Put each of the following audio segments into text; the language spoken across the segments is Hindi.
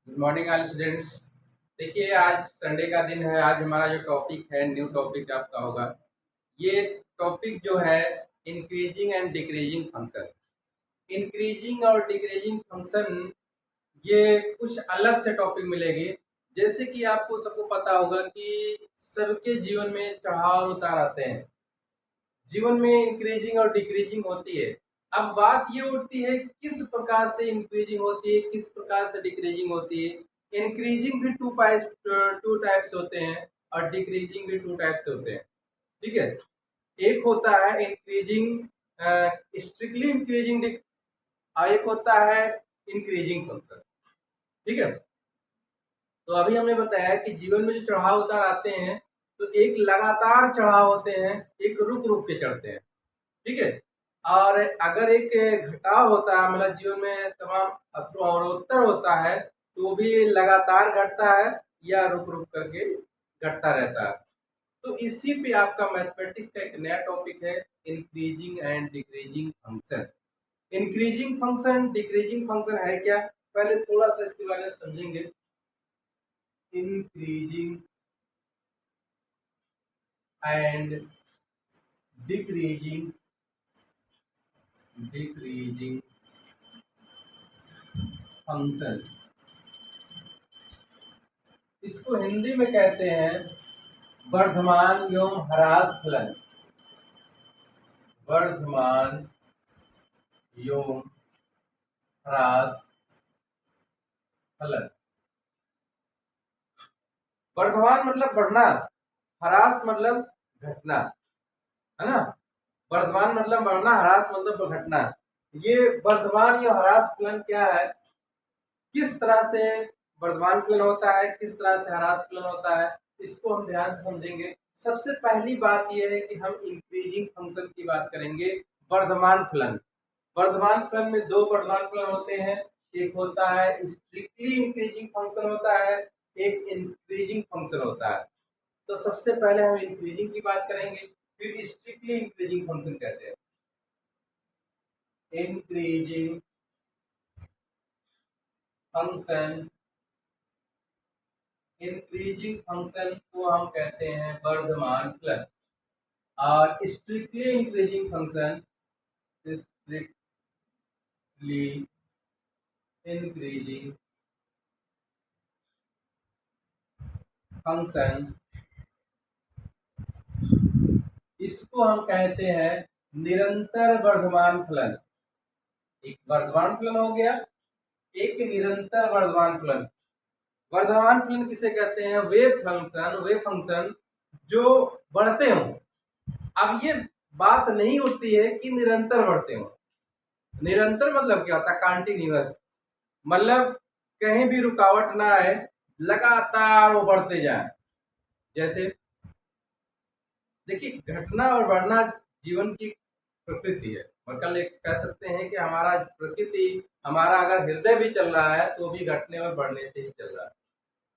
Good morning all students. देखिए, आज संडे का दिन है। आज हमारा जो टॉपिक है, न्यू टॉपिक आपका होगा। ये टॉपिक जो है, increasing and decreasing function. Increasing और डिक्रीजिंग फंक्शन, ये कुछ अलग से टॉपिक मिलेगी। जैसे कि आपको सबको पता होगा कि सबके जीवन में चढ़ाव उतार आते हैं। जीवन में इंक्रीजिंग और डिक्रीजिंग होती है। अब बात ये उठती है किस प्रकार से इंक्रीजिंग होती है, किस प्रकार से डिक्रीजिंग होती है। इंक्रीजिंग भी टू टाइप्स होते हैं और डिक्रीजिंग भी टू टाइप्स होते हैं। ठीक है। एक होता है इंक्रीजिंग, स्ट्रिक्टली इंक्रीजिंग, और एक होता है इंक्रीजिंग फंक्शन। ठीक है। तो अभी हमने बताया कि जीवन में जो चढ़ाव उतार आते हैं, तो एक लगातार चढ़ाव होते हैं, एक रुक रुक के चढ़ते हैं। ठीक है। और अगर एक घटाव होता है, मतलब जीवन में तमाम अवरोत्तर होता है, तो वो भी लगातार घटता है या रुक रुक करके घटता रहता है। तो इसी पे आपका मैथमेटिक्स का एक नया टॉपिक है, increasing and decreasing function. Increasing function, decreasing function है क्या, पहले थोड़ा सा इसके बारे में समझेंगे। Increasing and decreasing decreasing function, इसको हिंदी में कहते हैं वर्धमान एवं ह्रास फलन। वर्धमान एवं ह्रास फलन। वर्धमान मतलब बढ़ना, ह्रास मतलब घटना, है ना। वर्धमान मतलब बढ़ना, ह्रास मतलब घटना। ये वर्धमान या ह्रास फलन क्या है, किस तरह से वर्धमान फलन होता है, किस तरह से ह्रास फलन होता है, इसको हम ध्यान से समझेंगे। सबसे पहली बात यह है कि हम इंक्रीजिंग फंक्शन की बात करेंगे। वर्धमान फलन, वर्धमान फलन में दो वर्धमान फलन होते हैं। एक होता है स्ट्रिक्टली इंक्रीजिंग फंक्शन होता है, एक इंक्रीजिंग फंक्शन होता है। तो सबसे पहले हम इंक्रीजिंग की बात करेंगे, फिर स्ट्रिक्टली इंक्रीजिंग फंक्शन कहते हैं। इंक्रीजिंग फंक्शन, इंक्रीजिंग फंक्शन को हम कहते हैं वर्धमान फलन, और strictly increasing function, strictly increasing function, इसको हम कहते हैं निरंतर वर्धमान फलन। एक वर्धमान फलन हो गया, एक निरंतर वर्धमान फलन। वर्धमान फलन किसे कहते हैं, वे फंक्शन जो बढ़ते हों। अब ये बात नहीं उठती है कि निरंतर बढ़ते हों। निरंतर मतलब क्या होता है, कंटिन्यूअस, मतलब कहीं भी रुकावट ना आए, लगातार वो बढ़ते जाए। जैसे देखिए, घटना और बढ़ना जीवन की प्रकृति है। और कल एक कह सकते हैं कि हमारा प्रकृति, हमारा अगर हृदय भी चल रहा है तो भी घटने और बढ़ने से ही चल रहा है।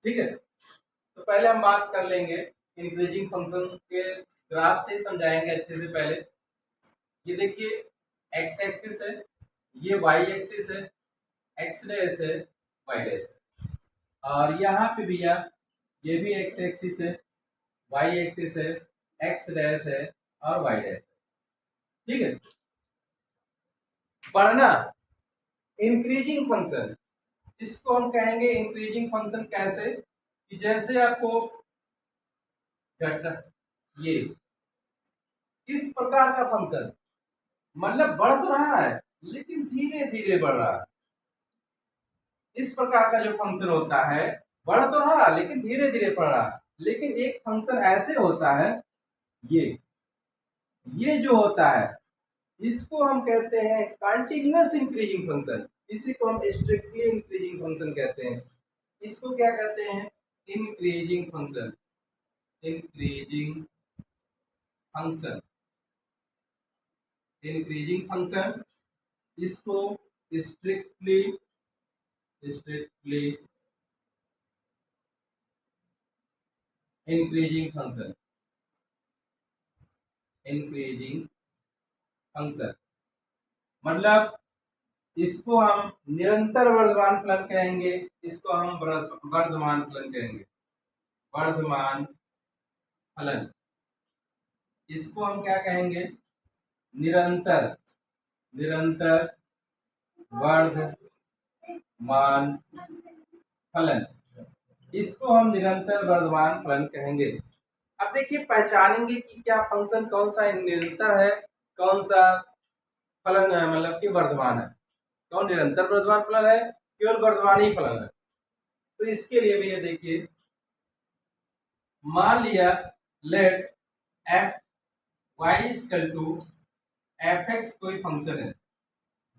ठीक है। तो पहले हम बात कर लेंगे इंक्रीजिंग फंक्शन के, ग्राफ से समझाएंगे अच्छे से। पहले ये देखिए, एक्स एक्सिस है, ये वाई एक्सिस है, एक्स डैश है, वाई डैश है। और यहाँ पे भैया ये भी एक्स एक्सिस है, वाई एक्सिस है, एक्स डैश है और वाई डैश है। ठीक है। बढ़ना, इंक्रीजिंग फंक्शन, इसको हम कहेंगे इंक्रीजिंग फंक्शन। कैसे कि जैसे आपको घटना, ये इस प्रकार का फंक्शन, मतलब बढ़ तो रहा है लेकिन धीरे धीरे बढ़ रहा है। इस प्रकार का जो फंक्शन होता है, बढ़ तो रहा लेकिन धीरे धीरे बढ़ रहा। लेकिन एक फंक्शन ऐसे होता है, ये जो होता है, इसको हम कहते हैं कंटिन्यूअस इंक्रीजिंग फंक्शन। इसी को हम स्ट्रिक्टली इंक्रीजिंग फंक्शन कहते हैं। इसको क्या कहते हैं, increasing function. Increasing function, increasing function, इसको strictly strictly increasing function, increasing function, मतलब इसको हम निरंतर वर्धमान फलन कहेंगे, इसको हम वर्धमान फलन कहेंगे, वर्धमान फलन। इसको हम क्या कहेंगे? निरंतर, निरंतर वर्धमान फलन। इसको हम निरंतर वर्धमान फलन कहेंगे। अब देखिए पहचानेंगे कि क्या फंक्शन कौन सा निरंतर है, कौन सा फलन है, मतलब कि वर्धमान है, कौन निरंतर वर्धमान फलन है, केवल वर्धमान ही फलन है। तो इसके लिए भी ये देखिए, मान लिया let f y equal to f x कोई फंक्शन है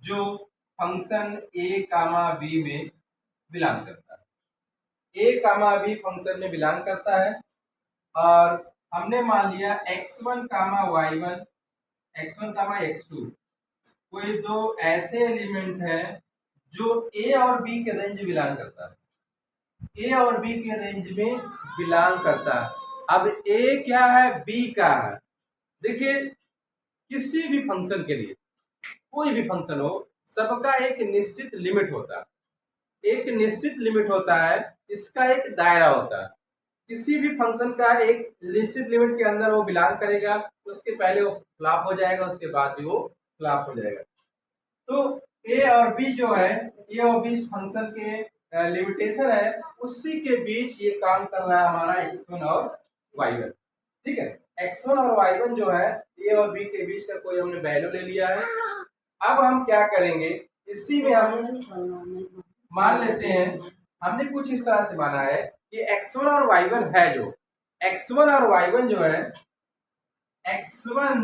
जो फंक्शन ए कामा बी में बिलोंग करता है, ए कामा बी फंक्शन में बिलोंग करता है, और हमने मान लिया x1 कामा y1, x1 कामा x2 कोई दो ऐसे एलिमेंट हैं जो ए और बी के रेंज बिलोंग करता है, ए और बी के रेंज में बिलोंग करता है। अब ए क्या है, बी का है। देखिए किसी भी फंक्शन के लिए, कोई भी फंक्शन हो, सबका एक निश्चित लिमिट होता है, एक निश्चित लिमिट होता है, इसका एक दायरा होता है। किसी भी फंक्शन का एक निश्चित लिमिट के अंदर वो बिलोंग करेगा, उसके पहले वो फ्लॉप हो जाएगा, उसके बाद भी वो फ्लॉप हो जाएगा। तो ए और बी जो है, ए और बी इस फंक्शन के लिमिटेशन है, उसी के बीच ये काम कर रहा है हमारा x1 और y1। ठीक है, x1 और y1 जो है ए और बी के बीच का कोई हमने वैल्यू ले लिया है। अब हम क्या करेंगे, इसी में हम मान लेते हैं, हमने कुछ इस तरह से माना है कि x1 और y1 है, जो x1 और y1 जो है, x1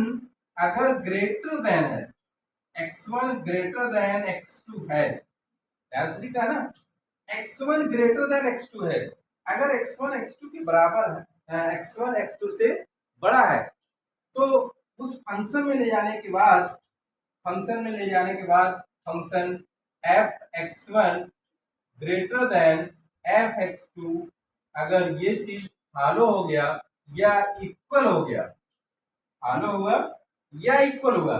अगर ग्रेटर देन है, x1 ग्रेटर देन x2 है, ध्यान से लिखा है ना, x1 ग्रेटर देन x2 है। अगर x1 x2 के बराबर है, x1 x2 से बड़ा है, तो उस फंक्शन में ले जाने के बाद, फंक्शन में ले जाने के बाद function f(x1) greater than f(x2) अगर ये चीज फॉलो हो गया या इक्वल हो गया, फॉलो हुआ या इक्वल हुआ,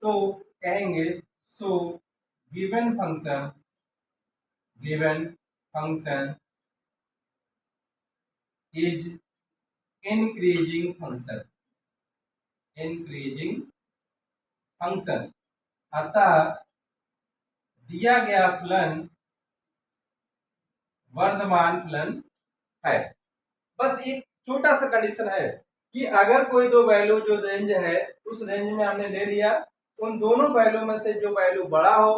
तो कहेंगे so given function is increasing function, increasing function. अतः दिया गया फलन वर्धमान फलन है। बस एक छोटा सा कंडीशन है कि अगर कोई दो वैल्यू जो रेंज है, उस रेंज में हमने ले लिया, उन दोनों वैल्यू में से जो वैल्यू बड़ा हो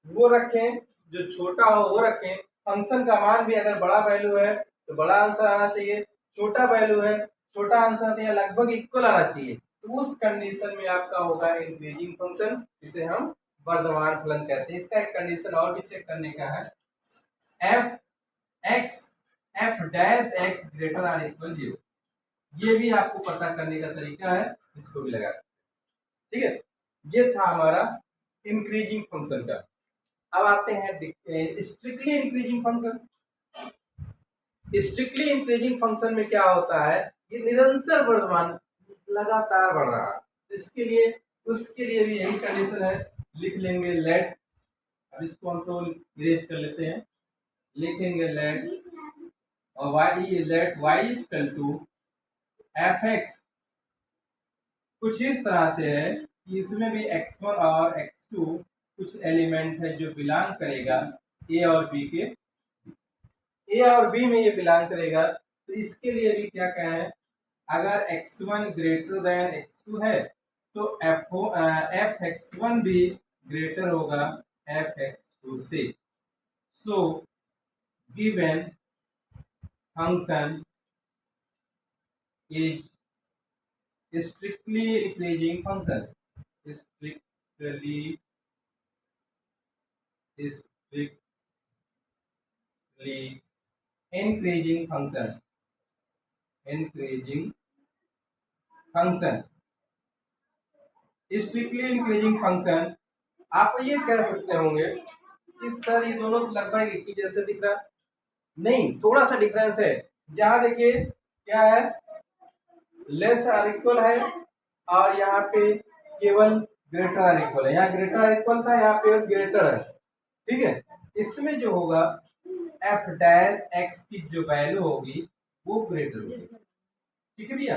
वो रखें, जो छोटा हो वो रखें। फंक्शन का मान भी अगर बड़ा वैल्यू है तो बड़ा आंसर आना चाहिए, छोटा वैल्यू है छोटा आंसर चाहिए, लगभग इक्वल आना चाहिए। तो उस कंडीशन में आपका होगा इंक्रीजिंग फंक्शन, जिसे हम वर्धमान फलन कहते हैं। इसका एक कंडीशन और भी चेक करने का है, f dash x greater or equal 0, ये भी आपको पता करने का तरीका है, इसको भी लगा सकते हैं। ठीक है, ये था हमारा इंक्रीजिंग फंक्शन का। अब आते हैं strictly increasing function. Strictly increasing function में क्या होता है, ये निरंतर वर्धमान, लगातार बढ़ रहा है। इसके लिए उसके लिए भी यही कंडीशन है, लिख लेंगे लेट, अब इसको हम तो इरेज कर लेते हैं, लिखेंगे लेट और let y equal to f x. कुछ इस तरह से है कि इसमें भी x1 और x2 कुछ एलिमेंट है जो बिलोंग करेगा ए और बी के, ए और बी में ये बिलोंग करेगा। तो इसके लिए भी क्या कहें, अगर x1 ग्रेटर देन x2 है तो f(x1) भी ग्रेटर होगा f(x2) से। So given function is strictly increasing function, strictly increasing function, increasing function, strictly increasing function. आप ये कह सकते होंगे कि सर ये दोनों लगभग एक ही जैसे दिख रहा, नहीं, थोड़ा सा डिफरेंस है। यहाँ देखिए क्या है, लेस आर इक्वल है, और यहाँ पे केवल ग्रेटर और इक्वल है, यहाँ ग्रेटर और इक्वल था, यहाँ पे ग्रेटर है। ठीक है, इसमें जो होगा एफ डैश एक्स की जो वैल्यू होगी वो ग्रेटर होगी। ठीक है भैया,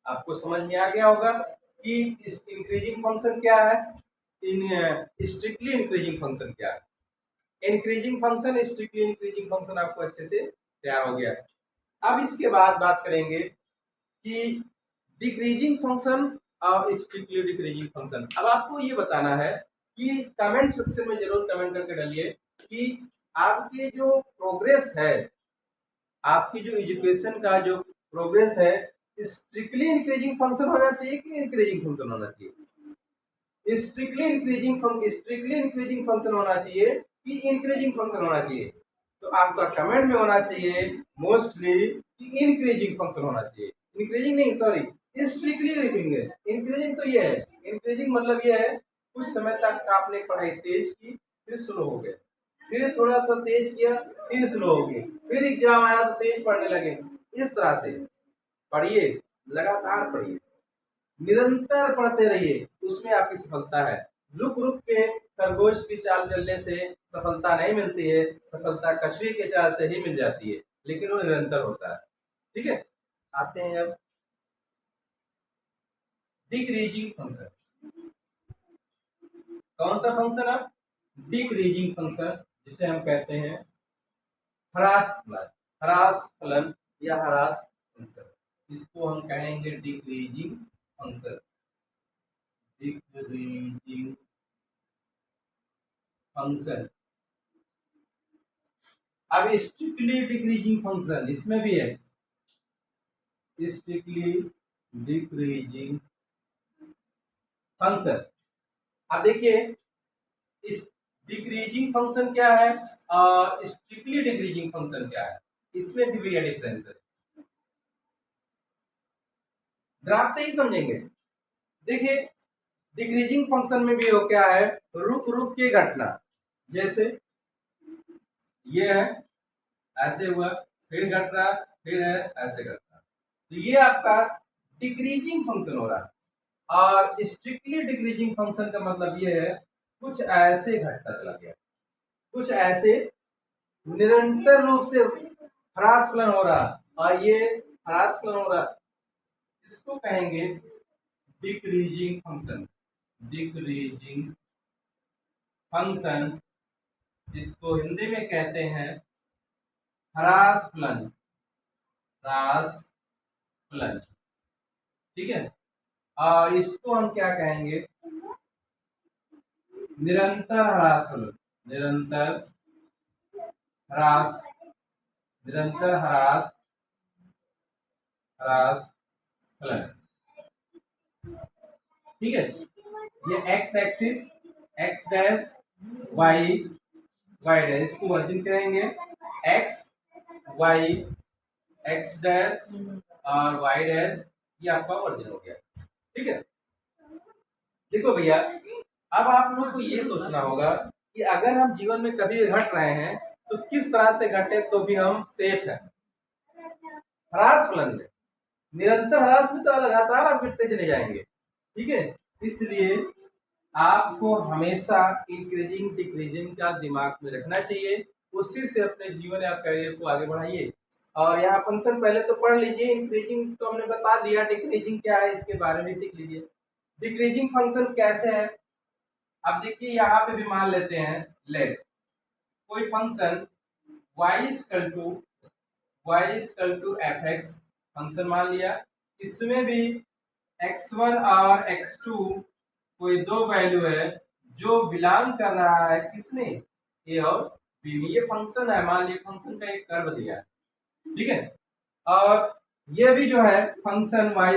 आपको समझ में आ गया होगा कि इस इंक्रीजिंग फंक्शन क्या है, इन स्ट्रिक्टली इंक्रीजिंग फंक्शन क्या है। Increasing function, strictly increasing function आपको अच्छे से तैयार हो गया। अब इसके बाद बात करेंगे कि डिक्रीजिंग फंक्शन और स्ट्रिक्टली डिक्रीजिंग फंक्शन। अब आपको ये बताना है कि कमेंट सेक्शन में जरूर कमेंट करके डालिए कि आपके जो प्रोग्रेस है, आपकी जो एजुकेशन का जो प्रोग्रेस है, स्ट्रिक्टली इंक्रीजिंग फंक्शन होना चाहिए कि इंक्रीजिंग फंक्शन होना चाहिए। स्ट्रिक्टली इंक्रीजिंग फंक्शन होना चाहिए कि इंक्रीजिंग फंक्शन होना चाहिए। तो आपका कमेंट में होना चाहिए मोस्टली कि इंक्रीजिंग फंक्शन होना चाहिए। इंक्रीजिंग नहीं, सॉरी, स्ट्रिक्टली लिखेंगे। इंक्रीजिंग तो ये है, इंक्रीजिंग मतलब ये है कुछ समय तक आपने पढ़ाई तेज की, फिर स्लो हो गए, फिर थोड़ा सा तेज किया, फिर स्लो हो गए, फिर एग्जाम आया तो तेज पढ़ने लगे। इस तरह से पढ़िए, लगातार पढ़िए, निरंतर पढ़ते रहिए, उसमें आपकी सफलता है। रुक रुक के खरगोश की चाल चलने से सफलता नहीं मिलती है, सफलता कछुए के चाल से ही मिल जाती है, लेकिन वो निरंतर होता है। ठीक है, आते हैं अब डिक्रीजिंग फंक्शन। कौन सा फंक्शन? अब डिक्रीजिंग फंक्शन, जिसे हम कहते हैं ह्रास फलन, ह्रास फलन या ह्रास फंक्शन, इसको हम कहेंगे डिक्रीजिंग फंक्शन, डिक्रीजिंग फंक्शन। अब स्ट्रिक्टली डिक्रीजिंग फंक्शन इसमें भी है, स्ट्रिक्टली डिक्रीजिंग फंक्शन। अब देखिए इस डिक्रीजिंग फंक्शन क्या है और स्ट्रिक्टली डिक्रीजिंग फंक्शन क्या है, इसमें भी भैया डिफरेंस है। ग्राफ से ही समझेंगे। देखिए डिक्रीजिंग फंक्शन में भी हो क्या है, रुक रुक के घटना, जैसे ये है, ऐसे हुआ, फिर घट रहा, फिर है, ऐसे घट रहा, तो ये आपका डिक्रीजिंग फंक्शन हो रहा है। और स्ट्रिक्टली डिक्रीजिंग फंक्शन का मतलब ये है कुछ ऐसे घटता चला गया, कुछ ऐसे निरंतर रूप से ह्रास फलन हो रहा, और ये ह्रास फलन हो रहा, इसको कहेंगे डिक्रीजिंग फंक्शन, डिक्रीजिंग फंक्शन, इसको हिंदी में कहते हैं ह्रास फलन, ह्रास फलन। ठीक है, और इसको हम क्या कहेंगे, निरंतर ह्रास फलन, निरंतर ह्रास, निरंतर ह्रास, ह्रास फलन। ठीक है, ये x axis, x dash, y, y dash, इसको वर्जिन कहेंगे एक्स वाई, एक्स डैश और वाई डैश, ये आपका वर्जिन हो गया। ठीक है, देखो भैया, अब आप लोग को ये सोचना होगा कि अगर हम जीवन में कभी घट रहे हैं तो किस तरह से घटे तो भी हम सेफ हैं। ह्रास फलन में, निरंतर ह्रास में तो लगातार आप गिरते चले जाएंगे। ठीक है, इसलिए आपको हमेशा इंक्रीजिंग डिक्रीजिंग का दिमाग में रखना चाहिए, उसी से अपने जीवन या करियर को आगे बढ़ाइए। और यहाँ फंक्शन पहले तो पढ़ लीजिए, इंक्रीजिंग तो हमने बता दिया, डिक्रीजिंग क्या है इसके बारे में सीख लीजिए। डिक्रीजिंग फंक्शन कैसे है, अब देखिए यहाँ पे भी मान लेते हैं, लेट कोई function y F x function मान लिया, इसमें भी x1 और x2 कोई दो वैल्यू है जो बिलोंग कर रहा है किसमें, ए और बी में। ये फंक्शन है, मान लीजिए फंक्शन का एक कर्व दिया है, ठीक है, और ये भी जो है फंक्शन y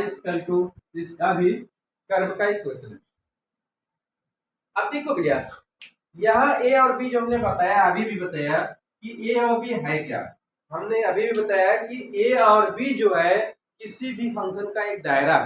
इसका भी कर्व का इक्वेशन है। अब देखो भैया, यहाँ ए और बी जो हमने बताया, अभी भी बताया कि ए और बी है क्या, हमने अभी भी बताया कि ए और बी जो है किसी भी फंक्शन का एक दायरा,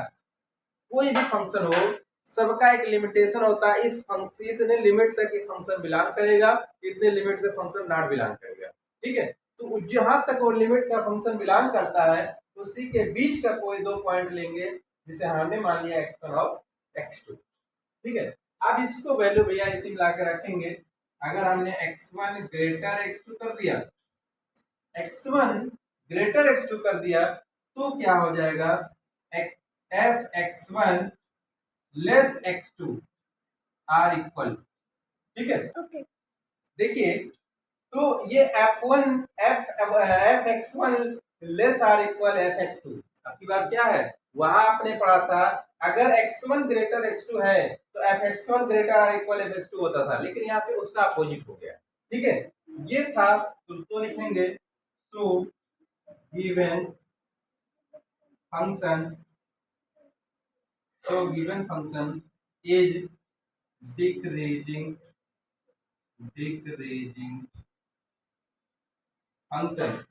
कोई भी फंक्शन हो सबका एक लिमिटेशन होता है, इस फंक्शन इतने लिमिट तक एक फंक्शन बिलोंग करेगा, इतने लिमिट से फंक्शन नॉट बिलोंग करेगा। ठीक है, तो जहां तक वो लिमिट का फंक्शन बिलोंग करता है उसी के बीच का कोई दो पॉइंट लेंगे, जिसे हमने मान लिया x1 और x2। ठीक है। अब इसको वैल्यू भैया इसी मिला के रखेंगे। अगर हमने x1 ग्रेटर x2 कर दिया, x1 ग्रेटर x2 कर दिया, तो क्या हो जाएगा, F x1 less x2 are equal. ठीक है, देखिए तो ये F1 f x one less or equal f x two. आपकी बात क्या है, वहां आपने पढ़ा था अगर x1 ग्रेटर x2 है तो f x one greater or equal f x two होता था, लेकिन यहाँ पे उसका अपोजिट हो गया। ठीक है, ये था तो लिखेंगे to given function, so given function is decreasing function,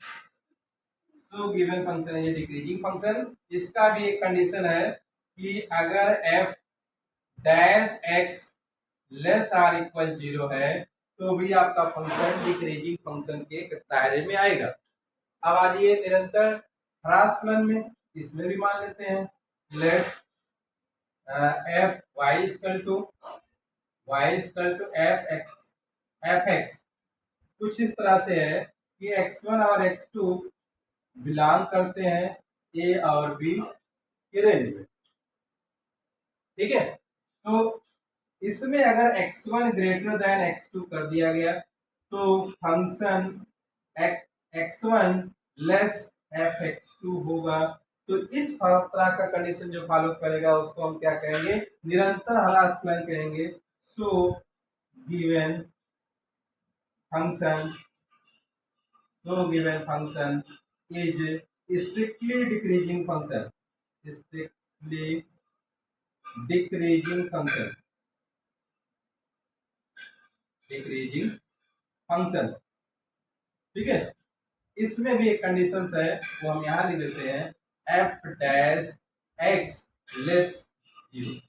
so given function is decreasing function। इसका भी एक कंडीशन है कि अगर f dash x less or equal 0 है तो भी आपका फंक्शन डिक्रीजिंग फंक्शन के दायरे में आएगा। अब आइए निरंतर ह्रास फलन में, इसमें भी मान लेते हैं let f y equal to f x कुछ इस तरह से है कि x1 और x2 बिलोंग करते हैं ए और बी के रेंज में। ठीक है, तो इसमें अगर x1 ग्रेटर देन x2 कर दिया गया तो function x1 less F x2 होगा। तो इस तरह का कंडीशन जो फॉलो करेगा उसको हम क्या कहेंगे, निरंतर ह्रास फलन कहेंगे। So given function is strictly decreasing function, strictly decreasing function। ठीक है, इसमें भी एक कंडीशन है वो हम यहाँ लिख देते हैं एफ डैश एक्स लेस 0।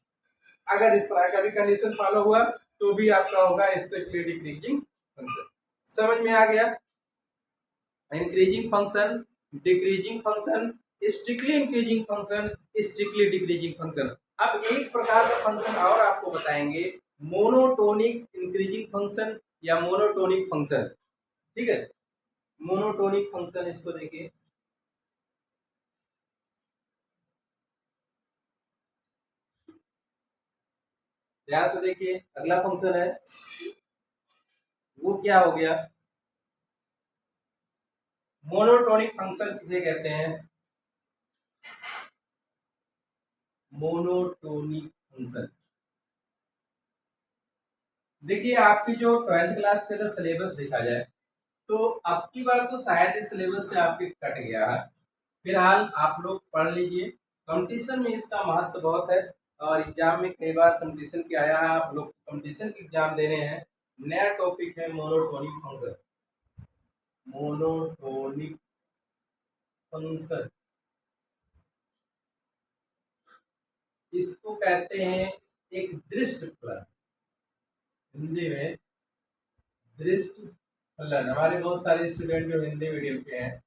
अगर इस तरह का भी कंडीशन फॉलो हुआ तो भी आपका होगा स्ट्रिक्टली डिक्रीजिंग फंक्शन। समझ में आ गया, increasing function, decreasing function, strictly increasing function, strictly decreasing function. अब एक प्रकार का फंक्शन और आपको बताएंगे, मोनोटोनिक इंक्रीजिंग फंक्शन या मोनोटोनिक फंक्शन। ठीक है, मोनोटोनिक फंक्शन, इसको देखिए, ध्यान से देखिए, अगला फंक्शन है वो क्या हो गया, मोनोटोनिक फंक्शन किसे कहते हैं, मोनोटोनिक फंक्शन। देखिए आपकी जो 12th क्लास के अगर सिलेबस देखा जाए तो अब की बार तो शायद इस सिलेबस से आपके कट गया है, फिलहाल आप लोग पढ़ लीजिए। कंपटीशन में इसका महत्व बहुत है और एग्जाम में कई बार कंपटीशन के आया है, आप लोग कंपटीशन की एग्जाम दे रहे हैं। नया टॉपिक है मोनोटोनिक फंक्शन, मोनोटोनिक फंक्शन इसको कहते हैं एक दृष्ट फलन, हिंदी में दृष्ट फलन। हमारे बहुत सारे स्टूडेंट जो हिंदी मीडियम के हैं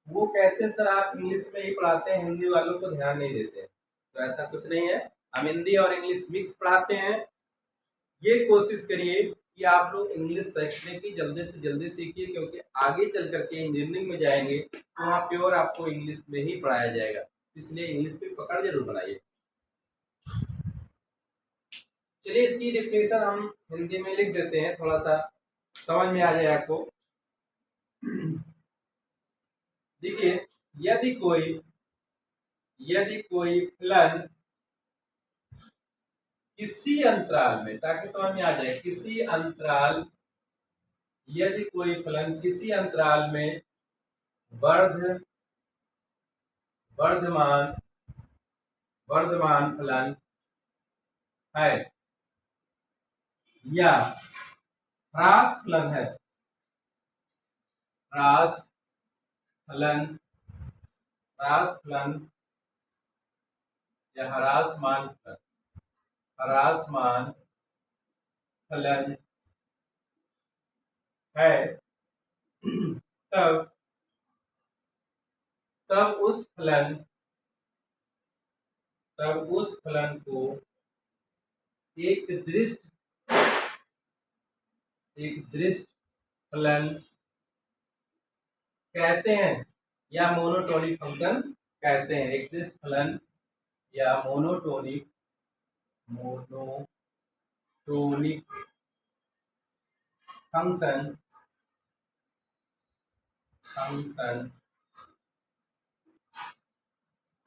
वो कहते हैं सर आप इंग्लिश में ही पढ़ाते हैं, हिंदी वालों को ध्यान नहीं देते हैं। तो ऐसा कुछ नहीं है, हम हिंदी और इंग्लिश मिक्स पढ़ाते हैं। ये कोशिश करिए कि आप लोग इंग्लिश सीखने की जल्दी से जल्दी सीखिए, क्योंकि आगे चल करके इंजीनियरिंग में जाएंगे तो वहाँ प्योर आपको इंग्लिश में ही पढ़ाया जाएगा, इसलिए इंग्लिश की पकड़ जरूर बनाइए। चलिए इसकी डिफिनेशन हम हिंदी में लिख देते हैं, थोड़ा सा समझ में आ जाए आपको। देखिए, यदि कोई फलन किसी अंतराल में, ताकि समझ में आ जाए, किसी अंतराल, यदि कोई फलन किसी अंतराल में वर्धमान फलन है या ह्रास फलन है, ह्रास फलन या ह्रासमान फलन है, तब उस फलन को एक दृष्ट फलन कहते हैं या मोनोटोनिक फंक्शन कहते हैं। एक दृष्ट फलन या मोनोटोनिक फंक्शन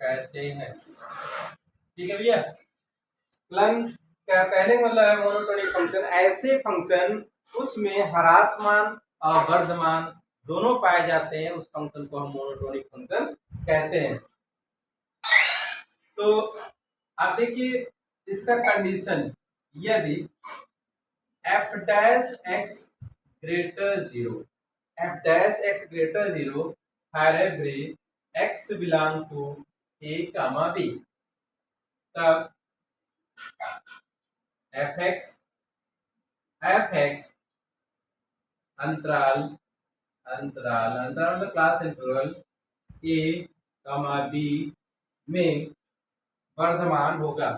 कहते हैं। ठीक है भैया। फलन क्या कहने का मतलब है, मोनोटोनिक फंक्शन ऐसे फंक्शन उसमें ह्रासमान और वर्धमान दोनों पाए जाते हैं, उस फंक्शन को हम मोनोटोनिक फंक्शन कहते हैं। तो आप देखिए इसका कंडीशन, यदि f dash x greater 0, f dash x greater 0 for every x belong to a comma b, तब fx अंतराल मतलब class interval a comma b में वर्धमान होगा,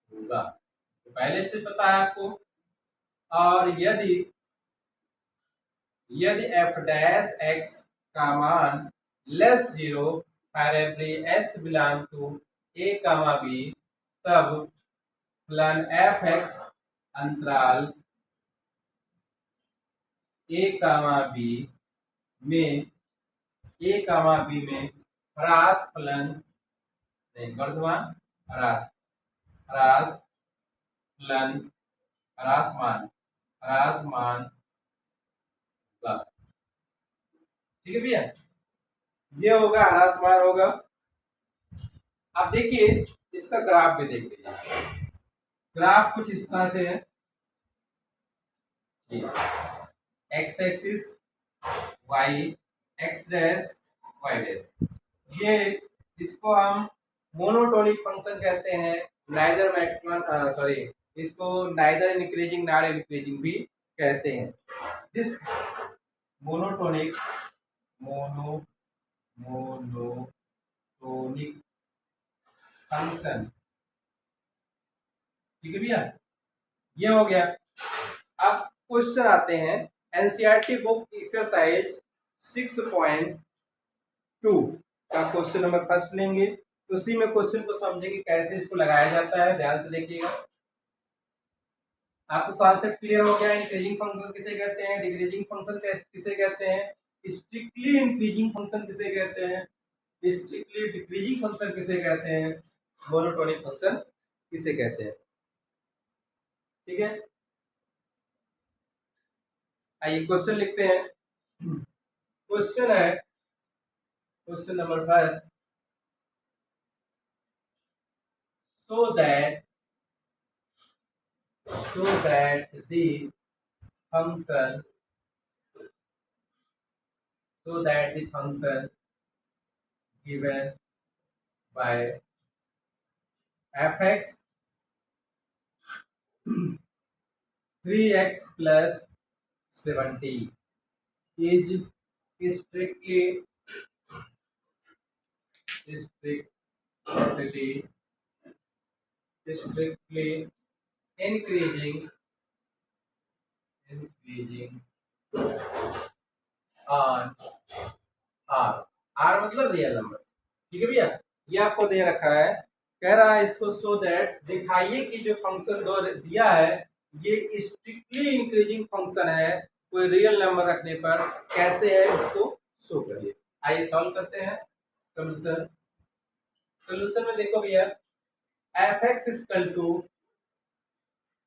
तो पहले से पता है आपको। और यदि f डैश x का मान less 0 for every s belong to a comma b, तब फलन fx अंतराल a कमा b में ह्रास फलन नहीं वर्धमान ह्रास फलन ह्रासमान होगा। ठीक है भैया, ये होगा ह्रासमान होगा। अब देखिए इसका ग्राफ भी देख लीजिए। ग्राफ कुछ इस तरह से है, x axis y x dash y dash, ये इसको हम मोनोटोनिक फंक्शन कहते हैं। नाइदर मैक्सिमम सॉरी इसको नाइदर इंक्रीजिंग नॉट इंक्रीजिंग भी कहते हैं। दिस मोनोटोनिक फंक्शन, ठीक है भैया, ये हो गया। अब क्वेश्चन आते हैं, एनसीईआरटी बुक एक्सरसाइज 6.2 का क्वेश्चन नंबर फर्स्ट लेंगे, उसी में क्वेश्चन को समझेंगे कैसे इसको लगाया जाता है। ध्यान से देखिएगा, आपको कॉन्सेप्ट क्लियर हो गया। इंक्रीजिंग फंक्शन किसे कहते हैं, डिक्रीजिंग फंक्शन किसे कहते हैं, स्ट्रिक्टली इंक्रीजिंग फंक्शन किसे कहते हैं, स्ट्रिक्टली डिक्रीजिंग फंक्शन किसे कहते हैं, मोनोटोनिक फंक्शन किसे कहते हैं। ठीक है, आइए क्वेश्चन लिखते हैं। क्वेश्चन है, question number first, so that the function given by fx 3x plus 70 is strictly increasing on r मतलब रियल नंबर। ठीक है भैया, ये आपको दे रखा है, कह रहा है इसको सो दैट दिखाइए कि जो फंक्शन दो दिया है ये स्ट्रिक्टली इंक्रीजिंग फंक्शन है, कोई रियल नंबर रखने पर कैसे है उसको शो करिए। आइए सॉल्व करते हैं। सोल्यूशन में देखो भैया, fx equal to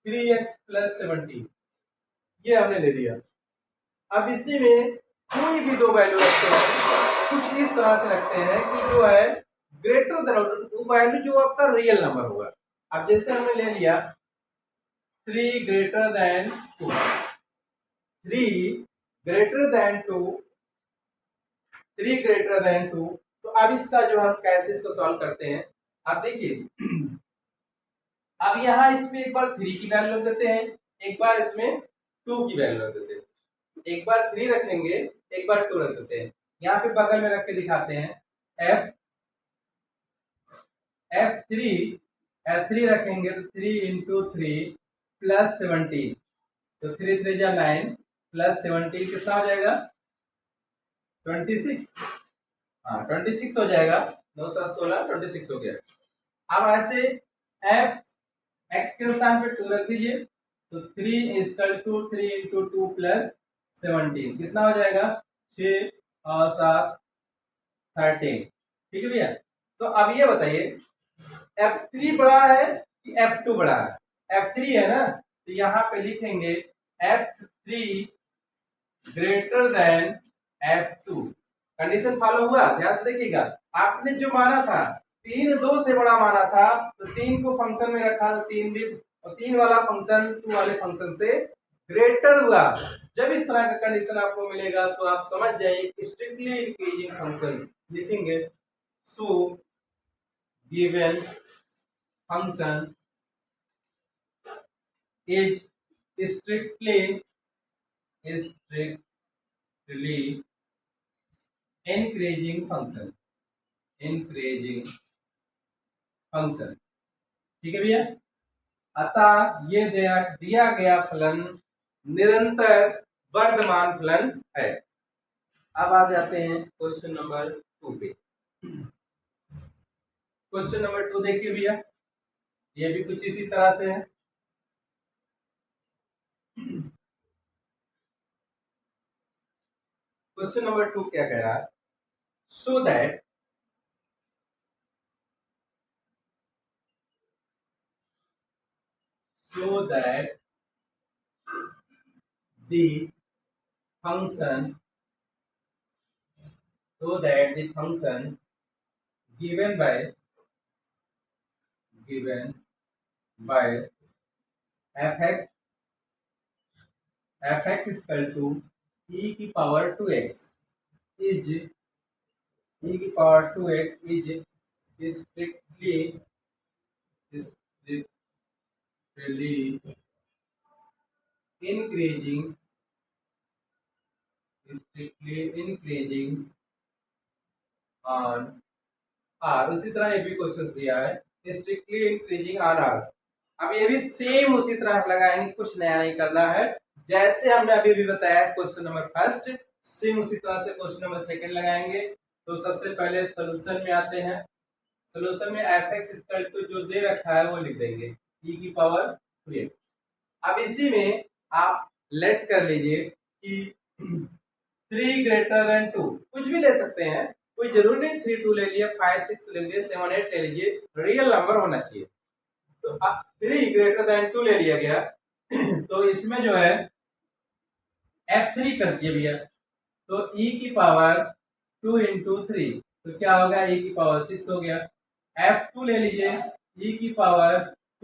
3x plus 70 ये हमने ले लिया। अब इसी में कोई भी दो वैल्यू रखते हैं, कुछ इस तरह से रखते हैं कि जो है ग्रेटर देन वो वैल्यू जो आपका रियल नंबर होगा। अब जैसे हमने ले लिया 3 ग्रेटर देन 2, 3 ग्रेटर देन 2, तो अब इसका जो हम कैसे इसको सॉल्व करते हैं, आप देखिए। अब यहाँ इसमें एक बार 3 की वैल्यू रख देते हैं, एक बार इसमें 2 की वैल्यू रख देते हैं, एक बार 3 रख लेंगे, एक बार 2 रख देते हैं। यहाँ पे बगल में रख के दिखाते हैं, f F3 रखेंगे तो 3 × 3 +17, तो 3 3 जा 9 +17 कितना हो जाएगा 26। हाँ 26 हो जाएगा, 9 7 16 26 हो गया। अब ऐसे एफ एक्स के स्थान पे 2 रख दीजिए, तो 3 = 2 + 17 कितना हो जाएगा 6 और 7 13। ठीक है भैया। तो अब ये बताइए F3 बड़ा है कि F2 बड़ा है। F3 है ना, तो यहाँ पे लिखेंगे F3 > F2। कंडीशन फॉलो हुआ, ध्यान से देखिएगा। आपने जो माना था 3 2 से बड़ा माना था, तो 3 को फंक्शन में रखा तो 3 भी, और 3 वाला फंक्शन 2 वाले फंक्शन से ग्रेटर हुआ। जब इस तरह का कंडीशन आपको मिलेगा तो आप समझ जाइए स्ट्रिक्टली इंक्रीजिंग फंक्शन लिखेंगे। So given function is strictly increasing function, increasing function. ठीक है भैया। अतः ये दिया गया फलन निरंतर वर्धमान फलन है। अब आ जाते हैं क्वेश्चन नंबर 2 पे। क्वेश्चन नंबर 2 देखिए भैया, ये भी कुछ इसी तरह से है। क्वेश्चन नंबर 2 क्या कह रहा है, so that the function given by fx is equal to e⁻²x is strictly increasing on R। उसी तरह ये भी क्वेश्चन दिया है स्ट्रिक्टली इंक्रीजिंग ऑन R। अब ये भी सेम उसी तरह लगाएंगे, कुछ नया नहीं करना है। जैसे हमने अभी भी बताया क्वेश्चन नंबर फर्स्ट, सेम उसी तरह से क्वेश्चन नंबर सेकंड लगाएंगे। तो सबसे पहले सोल्यूशन में आते हैं। सोल्यूशन में f(x) जो दे रखा है वो लिख देंगे e⁻²x। अब इसी में आप लेट कर लीजिए कि 3 > 2, कुछ भी ले सकते हैं, कोई जरूरी नहीं 3 2 ले लिए, 5 6 ले लिए, 7 8 ले लीजिए, रियल नंबर होना चाहिए। तो अब 3 > 2 ले लिया गया तो इसमें जो है F3 कर दिए भैया, तो e⁻² × 3 तो क्या होगा e⁻6 हो गया। F2 ले लीजिए e⁻² ×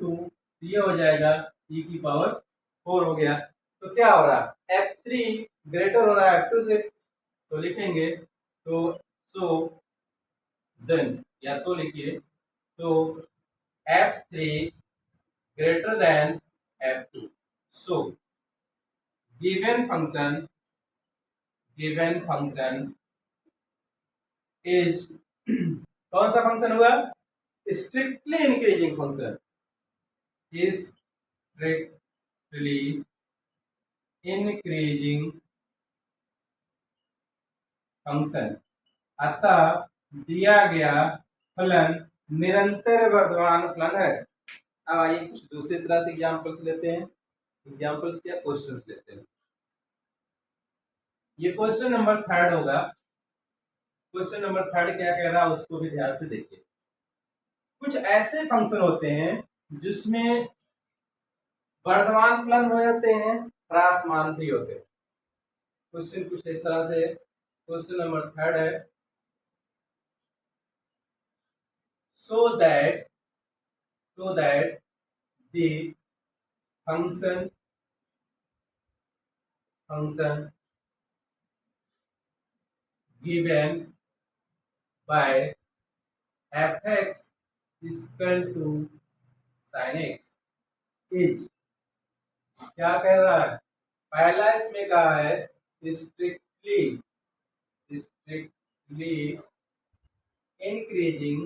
2, ये हो जाएगा e⁻4 हो गया। तो क्या हो रहा है F3 ग्रेटर हो रहा है F2 से, तो लिखेंगे तो सो देन, या तो लिखिए तो F3 > F2। So given function is कौन सा फंक्शन हुआ, strictly increasing function, strictly increasing function. अतः दिया गया फलन निरंतर वर्धमान फलन है। अब आइए कुछ दूसरी तरह से एग्जांपल्स लेते हैं। एग्जांपल्स क्या, क्वेश्चंस लेते हैं। ये क्वेश्चन नंबर 3 होगा। क्वेश्चन नंबर 3 क्या कह रहा है उसको भी ध्यान से देखिए। कुछ ऐसे फंक्शन होते हैं जिसमें वर्धमान फलन हो जाते हैं, ह्रासमान भी होते हैं। क्वेश्चन कुछ इस तरह से, क्वेश्चन नंबर 3 है, so that the function given by f(x) is equal to sin x is, क्या कह रहा है, पहला इसमें कहा है strictly increasing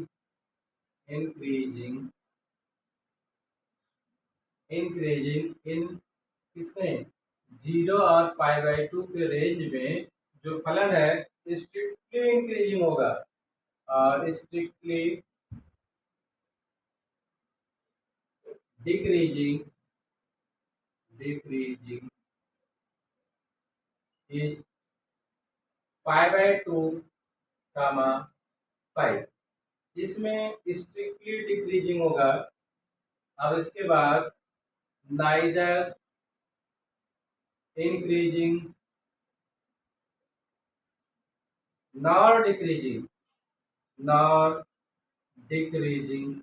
increasing increasing in किसमें 0 और π/2 के रेंज में जो फलन है स्ट्रिक्टली इंक्रीजिंग होगा और स्ट्रिक्टली डिक्रीजिंग इज π/2 कामा 5। इसमें स्ट्रिक्टली डिक्रीजिंग होगा। अब इसके बाद neither increasing nor decreasing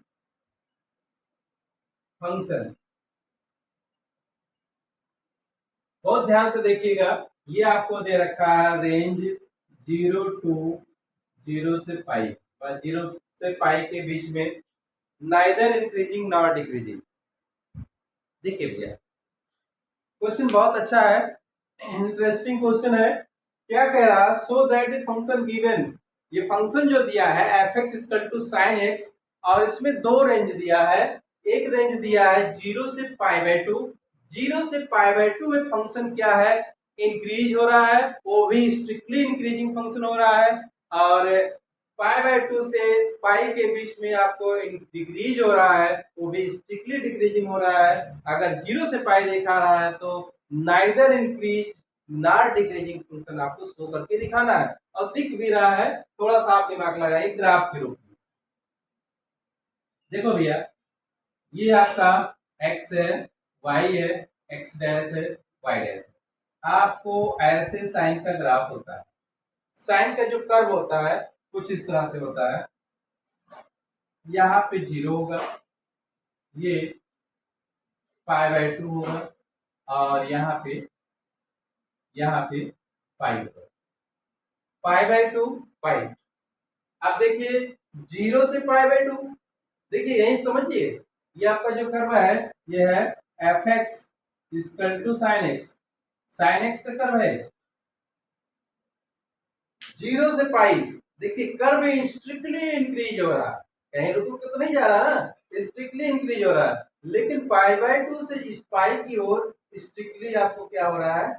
function. बहुत ध्यान से देखिएगा, ये आपको दे रखा है रेंज 0 से पाई और 0 से पाई के बीच में नाइदर इंक्रीजिंग नॉर डिक्रीजिंग। देखिए भैया क्वेश्चन बहुत अच्छा है, इंटरेस्टिंग क्वेश्चन है। क्या कह रहा है, so that the function given, ये फंक्शन जो दिया है f(x) sin x और इसमें दो रेंज दिया है। एक रेंज दिया है 0 से π/2। 0 से π/2 में फंक्शन क्या है, इंक्रीज हो रहा है, वो भी स्ट्रिक्टली इंक्रीजिंग फंक्शन हो रहा है। और π/2 से पाई के बीच में आपको डिक्रीज हो रहा है, वो भी स्ट्रिक्टली डिक्रीजिंग हो रहा है। अगर 0 से पाई देखा रहा है तो neither increase nor decreasing function आपको शो करके दिखाना है और दिख भी रहा है। थोड़ा सा आप दिमाग लगाइए ग्राफ के रूप में। देखो भैया ये आपका x है, y है, x डैश है, y डैश है। आपको ऐसे साइन का ग्राफ होता है। साइन का जो कर्व होता है कुछ इस तरह से होता है। यहाँ पे 0 होगा, ये π/2 होगा और यहाँ पे पाई होगा, π/2 पाई। अब देखिए 0 से π/2, देखिए यही समझिए, ये आपका जो कर्व है ये है f(x) sin x। sin x का कर्व है 0 से पाई। देखिए कर्व स्ट्रिक्टली इंक्रीज हो रहा है, कहीं रुक रुक तो नहीं जा रहा ना, स्ट्रिक्टली इंक्रीज हो रहा है। लेकिन π/2 से इस पाई की ओर स्ट्रिक्टली आपको क्या हो रहा है,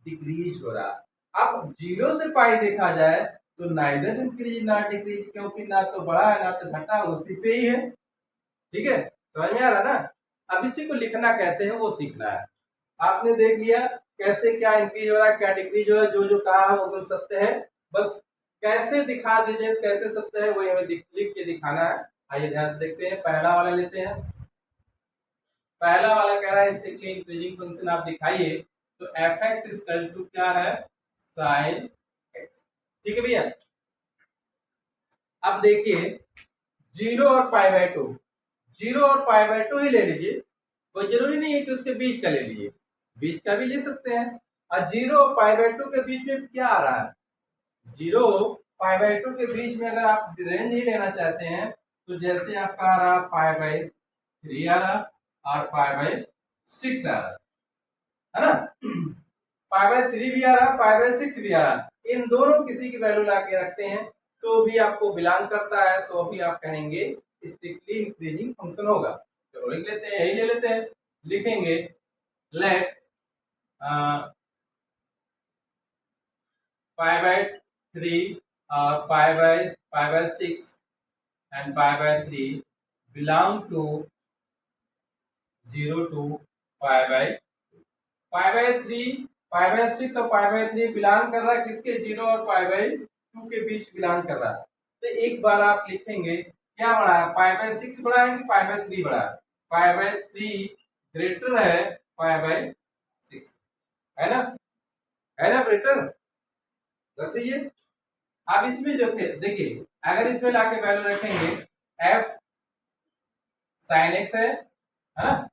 डिक्रीज हो रहा है। अब 0 से पाई देखा जाए तो नाइदर इंक्रीज ना डिक्रीज, क्योंकि ना तो बढ़ा है ना तो घटा, उसी पे ही है। ठीक है, समझ में आ रहा ना। अब इसी को लिखना कैसे है वो सीखना है। आपने देख लिया कैसे क्या इंक्रीज हो रहा है क्या डिक्रीज हो रहा है, जो जो कहा है वो सत्य है, बस कैसे दिखा दीजिए कैसे सत्य है वही हमें लिख के दिखाना है। आइए ध्यान से देखते हैं, पहला वाला लेते हैं। पहला वाला कह रहा है स्ट्रिक्टली इंक्रीजिंग फंक्शन आप दिखाइए, तो f(x) क्या है, sin x। ठीक है भैया, अब देखिए 0 और π/2, 0 और π/2 ही ले लीजिए, कोई जरूरी नहीं है कि उसके बीच का ले लीजिए, बीच का भी ले सकते हैं। और 0 और π/2 के बीच में क्या आ रहा है, 0 π/2 के बीच में अगर आप रेंज ही लेना चाहते हैं तो जैसे आपका आ रहा π/3 आ रहा और π/6 आ रहा है ना, π/3 भी आ रहा π/6 भी आ रहा, इन दोनों किसी की वैल्यू ला के रखते हैं तो भी आपको बिलोंग करता है, तो अभी आप कहेंगे स्ट्रिक्टली इंक्रीजिंग फंक्शन होगा। चलो लिख लेते हैं, यही ले लेते हैं, लिखेंगे लेट π/3 और π/6 and π/3 belong to 0 to π/2। π/3 π/6 और π/3 बिलोंग कर रहा है किसके, 0 और π/2 के बीच बिलोंग कर रहा है। तो एक बार आप लिखेंगे क्या बड़ा है, π/6 बड़ा है कि π/3 बड़ा है, π/3 ग्रेटर है π/6, है ना ग्रेटर, रख दीजिए। अब इसमें जो देखिए अगर इसमें लाके वैल्यू रखेंगे f sin x है ना,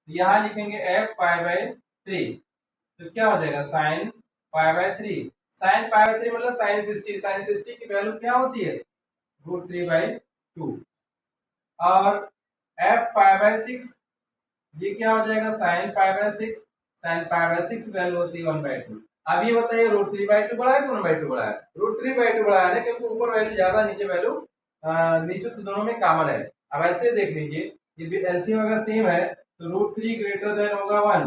यहाँ लिखेंगे f π/3, तो क्या हो जाएगा sin π/3। sin π/3 मतलब sin 60, sin 60 की वैल्यू क्या होती है, √3/2। और f π/6 ये क्या हो जाएगा sin π/6, sin π/6 वैल्यू होती है 1/2। अब ये बताइए √3/2 बड़ा है कि 1/2 बड़ा है, √3/2 बड़ा है ना, क्योंकि ऊपर वैल्यू ज्यादा नीचे वैल्यू नीचे तो दोनों में कॉमन है, अब ऐसे देख लीजिए, ये एलसीएम अगर सेम है तो √3 ग्रेटर देन होगा 1,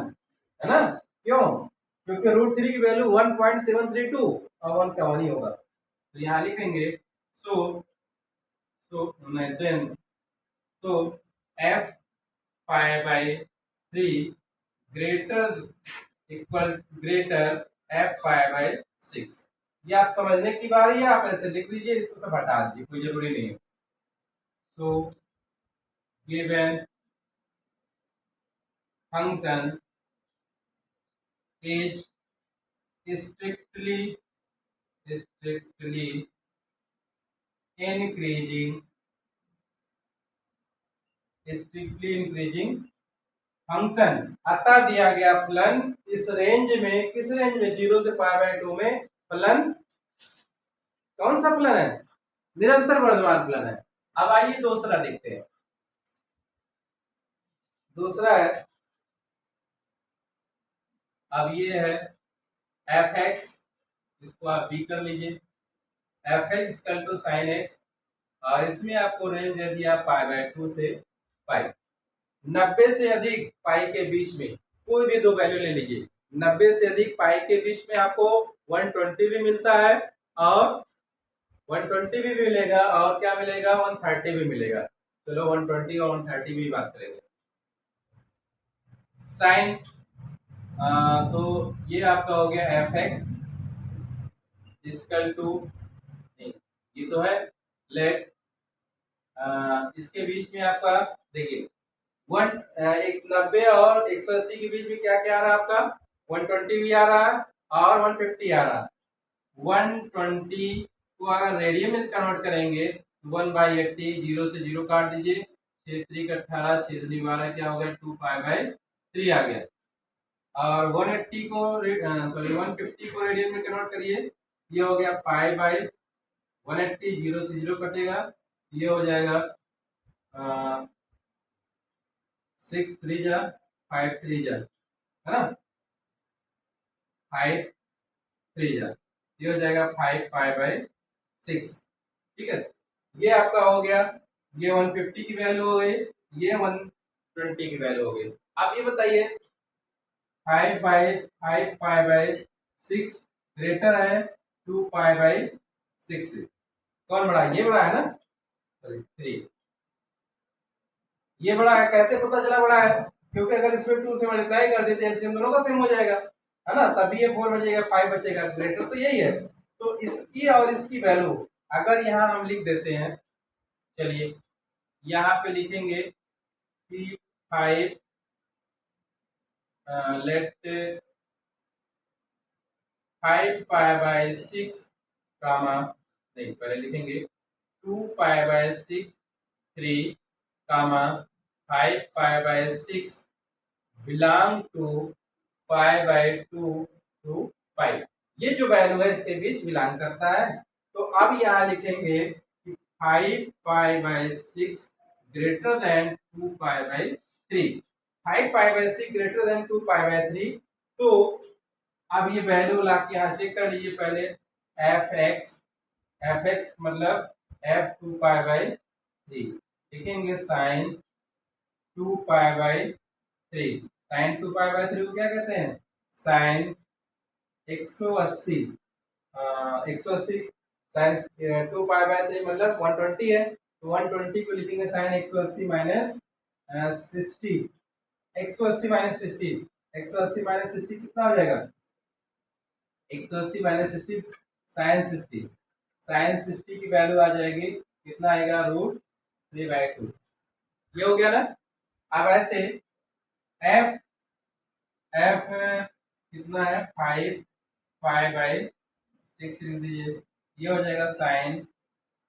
है ना? क्यों? क्योंकि √3 की वैल्यू 1.732 और 1 का 1 ही होगा। तो यहाँ लिखेंगे सो सो देन तो f pi by 3 greater equal greater f pi by 6। ये आप समझने की बारी है, आप ऐसे लिख लीजिए, इसको सब हटा दीजिए, कोई जरूरी नहीं है। So given function is strictly increasing function, अतः दिया गया फलन इस रेंज में, किस रेंज में? 0 से π/2 में फलन कौन सा फलन है? निरंतर वर्धमान फलन है। अब आइए दूसरा देखते हैं। दूसरा है, अब ये है f(x), इसको आप b कर लीजिए, f(x) = sin x, और इसमें आपको रेंज दे दिया π/2 से π। 90 से अधिक पाई के बीच में कोई भी दो वैल्यू ले लीजिए। 90 से अधिक पाई के बीच में आपको 120 भी मिलता है, और 120 भी मिलेगा, और क्या मिलेगा? 130 भी मिलेगा। चलो 120 और 130 भी बात करेंगे। साइन, तो ये आपका हो गया f(x) नहीं, ये तो है लेट, इसके बीच में आपका देखिए 90 और 180 के बीच में क्या क्या आ रहा है आपका? 120 भी आ रहा है और 150 आ रहा है। 120 को अगर रेडियन में कन्वर्ट करेंगे तो 1/80, 0 से 0 काट दीजिए, 6 3 18, 6 3 12, क्या हो गया? 2π/3 आ गया। और 150 को रेडियन में कन्वर्ट करिए, ये हो गया π/180, 0 से 0 कटेगा, ये हो जाएगा 6 3 जा 5 3 जा, है ना? 5 3 जा, ये हो जाएगा 5π/6। ठीक है, ये आपका हो गया, ये 150 की वैल्यू हो गई, ये 120 की वैल्यू हो गई। अब ये बताइए 5π/6 ग्रेटर है 2π/6 से, कौन बड़ा है? ये बड़ा है ना, 3। ये बड़ा है, कैसे पता चला बड़ा है? क्योंकि अगर इसमें 2 से मल्टीप्लाई कर देते हैं, एलसीएम दोनों का सेम हो जाएगा, है ना? तभी ये 4 बचेगा, 5 बचेगा, ग्रेटर तो यही है। तो इसकी और इसकी वैल्यू अगर यहाँ हम लिख देते हैं, चलिए यहाँ पे लिखेंगे कि 5 लेट 5π/6 कामा, नहीं पहले लिखेंगे 2π/6 3 कामा 5π/6 बिलोंग टू π/2 टू π। ये जो वैल्यू है इसके बीच बिलोंग करता है। तो अब यहाँ लिखेंगे कि 5π/6 ग्रेटर देन 2π/3, 5π/6 ग्रेटर देन 2π/3। तो अब ये वैल्यू ला के यहाँ चेक कर लीजिए पहले, f(x) मतलब f(2π/3) लिखेंगे sin 2π/3। sin 2π/3 को क्या कहते हैं? sin 180, 180 sin 2π/3 मतलब 120 है, तो 120 को लिखेंगे sin 180 माइनस 60, 180 माइनस 60, 180 माइनस 60 कितना हो जाएगा? 180 माइनस 60 साइन 60, साइन 60 की वैल्यू आ जाएगी, कितना आएगा? √3/2। ये हो गया ना। अब ऐसे f कितना है? 5π/6 लिख दीजिए, ये हो जाएगा साइन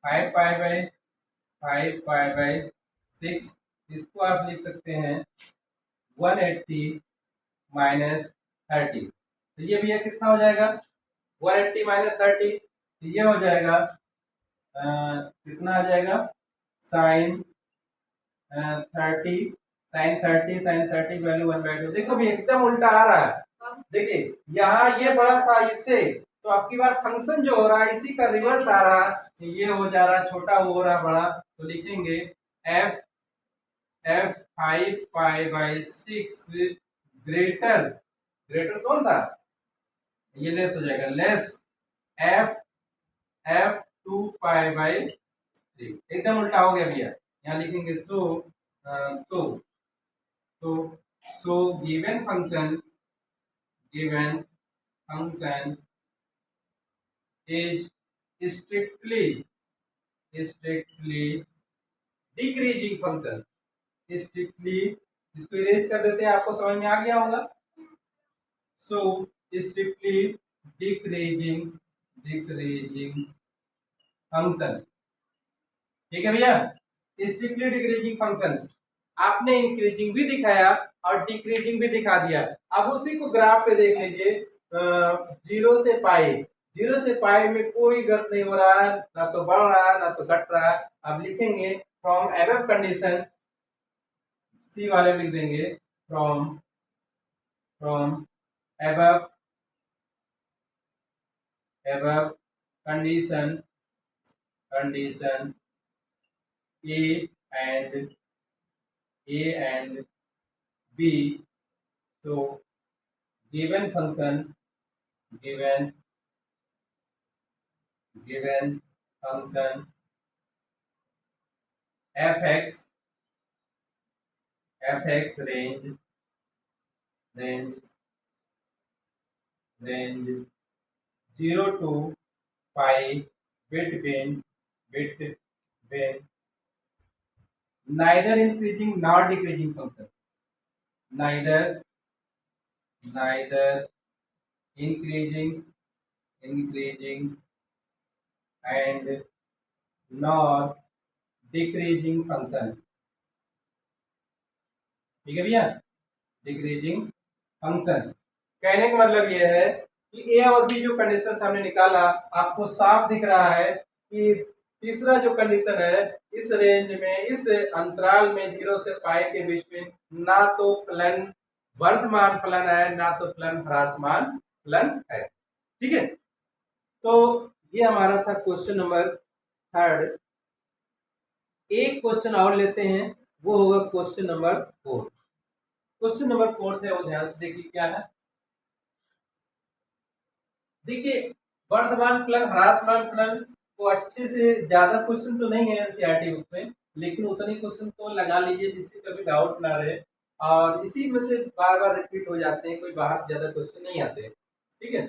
5π/6। इसको आप लिख सकते हैं 180 माइनस 30, तो ये भी कितना हो जाएगा? 180 माइनस 30, तो ये हो जाएगा कितना आ जाएगा? Sine 30, sine 30 value 1/2। देखो भी एकदम उल्टा आ रहा है। देखिए यहाँ ये बड़ा था इससे, तो आपकी बार फंक्शन जो हो रहा है इसी का रिवर्स आ रहा है, ये हो जा रहा है छोटा, हो रहा बड़ा। तो लिखेंगे एफ एफ 5 पाई/6 ग्रेटर, ग्रेटर कौन था, ये लेस हो जाएगा, लेस एफ एफ 2 पाई/3, एकदम उल्टा हो गया भैया, यहाँ लिखेंगे तो so given function is strictly decreasing function, strictly, इसको इरेज कर देते हैं, आपको समझ में आ गया होगा। सो स्ट्रिक्टली डिक्रीजिंग फंक्शन, ठीक है भैया, स्ट्रिक्टली डिक्रीजिंग फंक्शन, आपने इंक्रीजिंग भी दिखाया और डिक्रीजिंग भी दिखा दिया। अब उसी को ग्राफ पे देख लीजिए, 0 से पाई, 0 से पाई में कोई गत नहीं हो रहा है, ना तो बढ़ रहा है ना तो घट रहा है। अब लिखेंगे फ्रॉम एबव कंडीशन, सी वाले लिख देंगे from above condition A and B, so given function fx range 0 to pi between neither increasing nor decreasing function, neither increasing and nor decreasing function, ठीक है भैया, डिक्रीजिंग फंक्शन, कहने का मतलब यह है कि ए और बी जो कंडीशन हमने निकाला, आपको साफ दिख रहा है कि तीसरा जो कंडीशन है, इस रेंज में, इस अंतराल में 0 से पाई के बीच में ना तो फलन वर्धमान फलन है ना तो फलन ह्रासमान फलन है, ठीक है। तो ये हमारा था क्वेश्चन नंबर 3। एक क्वेश्चन और लेते हैं, वो होगा क्वेश्चन नंबर 4। क्वेश्चन नंबर 4 है, वो ध्यान से देखिए क्या है। देखिए वर्धमान फलन ह्रासमान फलन को अच्छे से, ज्यादा क्वेश्चन तो नहीं है एनसीईआरटी बुक में, लेकिन उतने क्वेश्चन तो लगा लीजिए जिससे कभी डाउट ना रहे, और इसी में से बार बार रिपीट हो जाते हैं, कोई बाहर ज्यादा क्वेश्चन नहीं आते, ठीक है।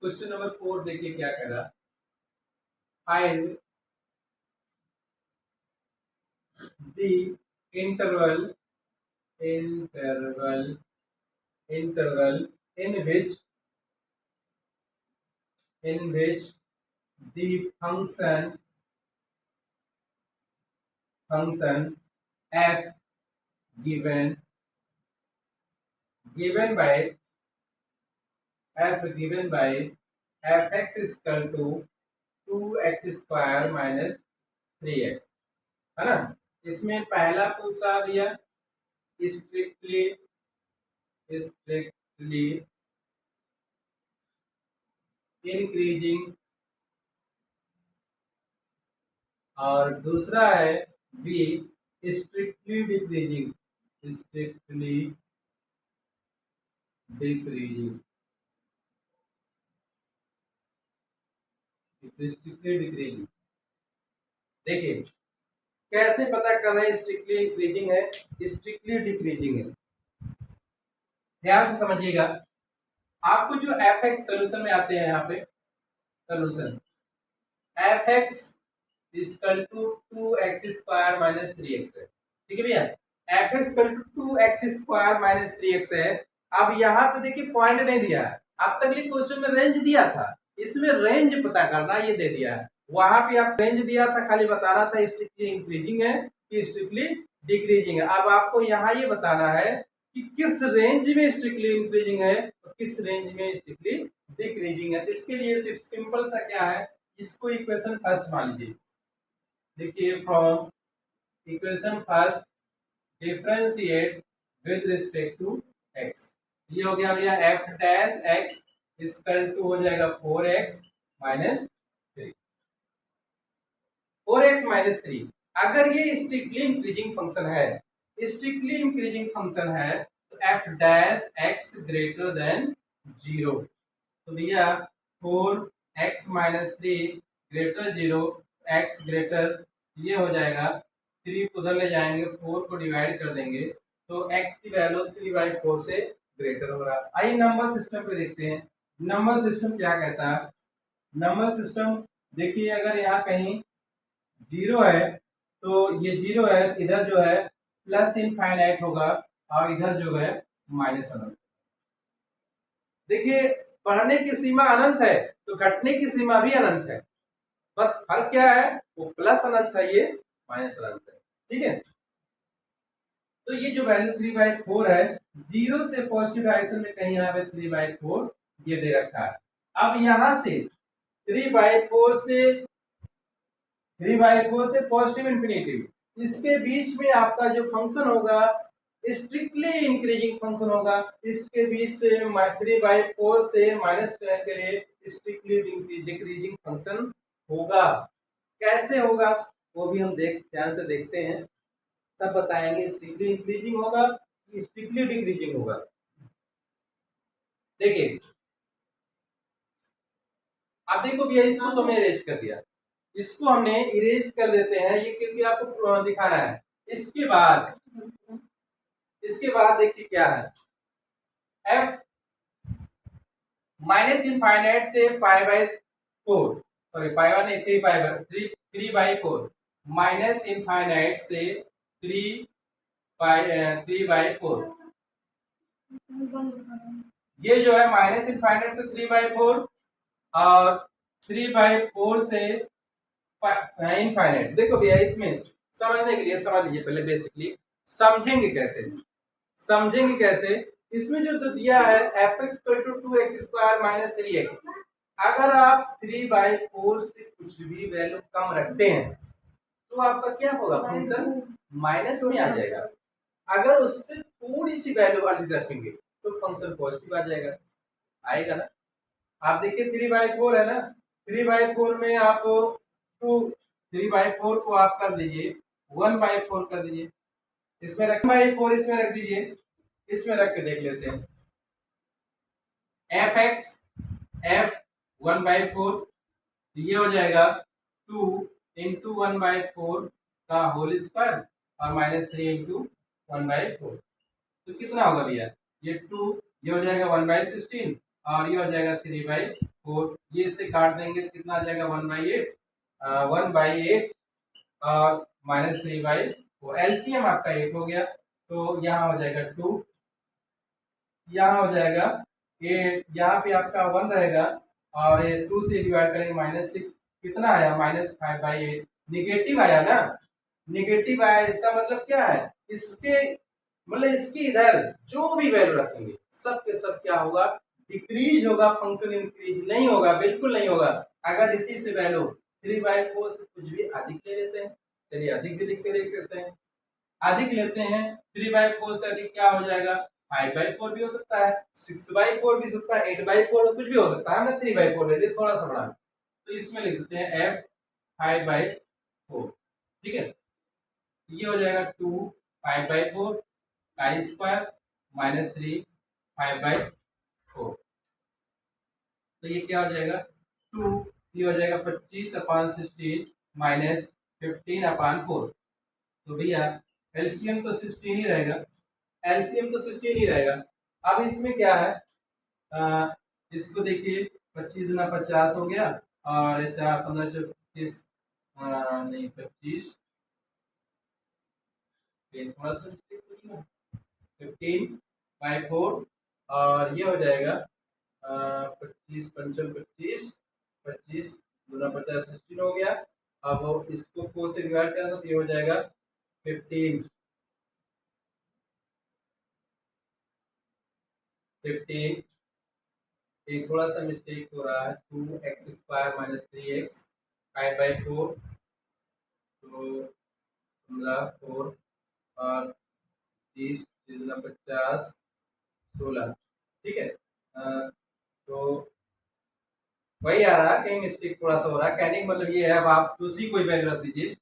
क्वेश्चन नंबर 4 देखिए क्या कह रहा, find the interval in which the function f given by fx is equal to 2x² minus 3x, है ना। इसमें पहला पूछा भैया स्ट्रिक्टली इंक्रीजिंग, और दूसरा है बी स्ट्रिक्टली डिक्रीजिंग, देखिए कैसे पता कर रहे हैं स्ट्रिक्टली इंक्रीजिंग है स्ट्रिक्टली डिक्रीजिंग है, ध्यान से समझिएगा। आपको जो एफ एक्स सोल्यूशन में आते हैं, यहाँ पे solution f x equal to 2x² minus 3x है, ठीक है भैया। F x equal to 2x² minus 3x है। अब यहाँ पे देखिए पॉइंट नहीं दिया है, अब तक ये क्वेश्चन में रेंज दिया था, इसमें रेंज पता करना, ये दे दिया है। वहां पे आप रेंज दिया था, खाली बताना था स्ट्रिक्टली इंक्रीजिंग है कि स्ट्रिक्टली डिक्रीजिंग है। अब आपको यहाँ ये बताना है कि किस रेंज में स्ट्रिक्टली इंक्रीजिंग है और किस रेंज में स्ट्रिक्टली डिक्रीजिंग है। इसके लिए सिर्फ सिंपल सा क्या है, इसको इक्वेशन फर्स्ट मान लीजिए। देखिए from equation first differentiate with respect to x, ये हो गया भैया f dash x equal to हो जाएगा 4x माइनस 3, 4x माइनस 3। अगर ये स्ट्रिक्टली इंक्रीजिंग फंक्शन है, स्ट्रिक्टली इंक्रीजिंग फंक्शन है, तो F dash x greater than 0, तो भैया 4x-3 ग्रेटर 0, x ग्रेटर, ये हो जाएगा 3 को उधर ले जाएंगे, 4 को डिवाइड कर देंगे, तो x की वैल्यू 3/4 से ग्रेटर हो रहा है। आइए नंबर सिस्टम पे देखते हैं, नंबर सिस्टम क्या कहता है। नंबर सिस्टम देखिए, अगर यहाँ कहीं 0 है तो ये 0 है, इधर जो है प्लस इनफाइनाइट होगा और इधर जो है माइनस अनंत। देखिए, बढ़ने की सीमा अनंत है तो घटने की सीमा भी अनंत है, बस फर्क क्या है, वो प्लस अनंत है, ये माइनस अनंत है। ठीक है, तो ये जो वैल्यू 3/4 है, 0 से पॉजिटिव डायरेक्शन में कहीं यहाँ पे 3/4 ये दे रखा है। अब यहाँ से 3/4 से पॉजिटिव इंफिनिटी, इसके बीच में आपका जो फंक्शन होगा स्ट्रिक्टली इंक्रीजिंग फंक्शन होगा, इसके बीच से 3/4 से माइनस करने के लिए स्ट्रिक्टली डिक्रीजिंग फंक्शन होगा। कैसे होगा वो भी हम ध्यान से देखते हैं, तब बताएंगे स्ट्रिक्टली इंक्रीजिंग होगा कि स्ट्रिक्टली डिक्रीजिंग होगा। देखिए, अब देखो भैया, इसको तो मैंने इरेज कर दिया, इसको हमने इरेज कर देते हैं, ये क्योंकि आपको दिखाना है। इसके बाद देखिए क्या है, एफ माइनस इनफाइनाइट से पाई/4, सॉरी पाई नहीं, 3/4 माइनस इनफाइनाइट से 3/4, ये जो है माइनस इनफाइनाइट से 3/4 और 3/4 से इनफाइनाइट। देखो भैया, इसमें समझने के लिए समझ लीजिए, पहले बेसिकली समझेंगे कैसे। इसमें जो तो दिया है fx = 2x² - 3x, अगर आप 3/4 से कुछ भी वैल्यू कम रखते हैं तो आपका क्या होगा, फंक्शन माइनस में आ जाएगा। अगर उससे थोड़ी सी वैल्यू अधिक रखेंगे तो फंक्शन पॉजिटिव आ जाएगा, आएगा ना। आप देखिए 3/4 है ना, 3/4 में आप 3/4 को आप कर दीजिए 1/4 कर दीजिए, इसमें रख 4 इसमें रख दीजिए, इसमें रख के देख लेते हैं। f 1/4, ये हो जाएगा 2 × 1/4 का होल स्क्वायर और -3 × 1/4, तो कितना होगा भैया, ये 2, ये हो जाएगा 1/16 और ये हो जाएगा 3/4, ये इससे काट देंगे तो कितना आ जाएगा 1/8, 1/8 और -3/4, एलसीएम आपका 8 हो गया, तो यहाँ हो जाएगा 2, यहाँ हो जाएगा 8, यहाँ पे आपका 1 रहेगा और 2 से डिवाइड करेंगे -6, कितना आया -5/8, निगेटिव आया ना, निगेटिव आया, इसका मतलब क्या है, इसके मतलब इसके इधर जो भी वैल्यू रखेंगे सब के सब क्या होगा, डिक्रीज होगा, फंक्शन इंक्रीज नहीं होगा, बिल्कुल नहीं होगा। अगर इसी से वैल्यू 3/4 से कुछ भी अधिक ले लेते हैं, चलिए अधिक भी लिख के देख सकते हैं, अधिक लेते हैं 3/4 से अधिक क्या हो जाएगा, 5/4 भी हो सकता है, 6/4 भी हो सकता है, 8/4 कुछ भी हो सकता है, हमने 3/4 ले दिया थोड़ा सा बड़ा, तो इसमें लिख देते हैं f 5/4, ठीक है, ये हो जाएगा 2 5/4 का स्क्वायर -3 5/4, तो ये क्या हो जाएगा 2, ये हो जाएगा 25/16 -15/4, तो भैया एलसीएम तो 16 ही रहेगा, एलसीएम तो 16 ही रहेगा। अब इसमें क्या है, इसको देखिए 25 × 50 हो गया और 4 15 34 नहीं 25, थोड़ा सा 15/4 और ये हो जाएगा 25 पंचम 25, 25 × 50 16 हो गया। अब इसको 4 से डिवाइड करें तो ये हो जाएगा 15 एक थोड़ा सा मिस्टेक हो रहा है, 2x² - 3x 5/4, तो 15 4 और 30 50 16, ठीक है, तो वही आ रहा है, कहीं मिस्टेक थोड़ा सा हो रहा है, कहने का मतलब ये है, अब आप दूसरी कोई वैल्यू रख दीजिए,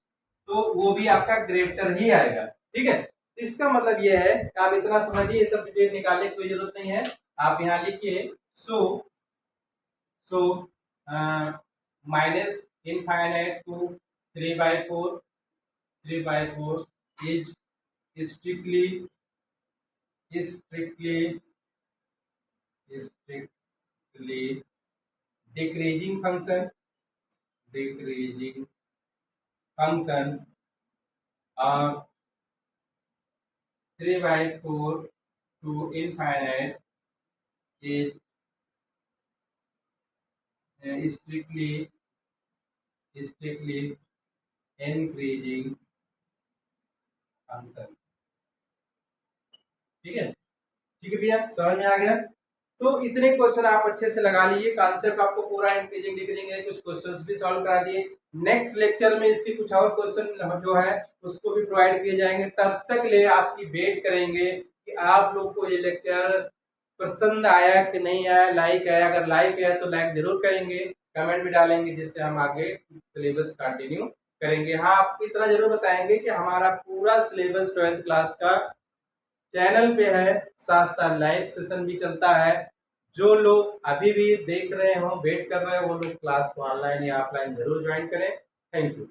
तो वो भी आपका ग्रेटर ही आएगा। ठीक है, इसका मतलब ये है कि आप इतना समझिए, ये सब डिटेल निकालने की कोई जरूरत नहीं है। आप यहाँ लिखिए so so minus infinite to 3/4 is strictly strictly strictly decreasing function और 3/4 to infinite is strictly increasing function. ठीक है, ठीक है भैया, समझ में आ गया। तो इतने क्वेश्चन आप अच्छे से लगा लीजिए, कॉन्सेप्ट आपको पूरा इंक्रीजिंग डिक्रीजिंग है, कुछ क्वेश्चंस भी सॉल्व करा दिए। नेक्स्ट लेक्चर में इसके कुछ और क्वेश्चन जो है उसको भी प्रोवाइड किए जाएंगे। तब तक ले आपकी वेट करेंगे कि आप लोग को ये लेक्चर पसंद आया कि नहीं आया, लाइक आया। अगर लाइक आया तो लाइक जरूर करेंगे, कमेंट भी डालेंगे, जिससे हम आगे सिलेबस कंटिन्यू करेंगे। हाँ, आपको इतना जरूर बताएंगे कि हमारा पूरा सिलेबस 12th क्लास का चैनल पे है, साथ साथ लाइव सेशन भी चलता है। जो लोग अभी भी देख रहे हो, वेट कर रहे हो, वो लोग क्लास को ऑनलाइन या ऑफलाइन जरूर ज्वाइन करें। Thank you.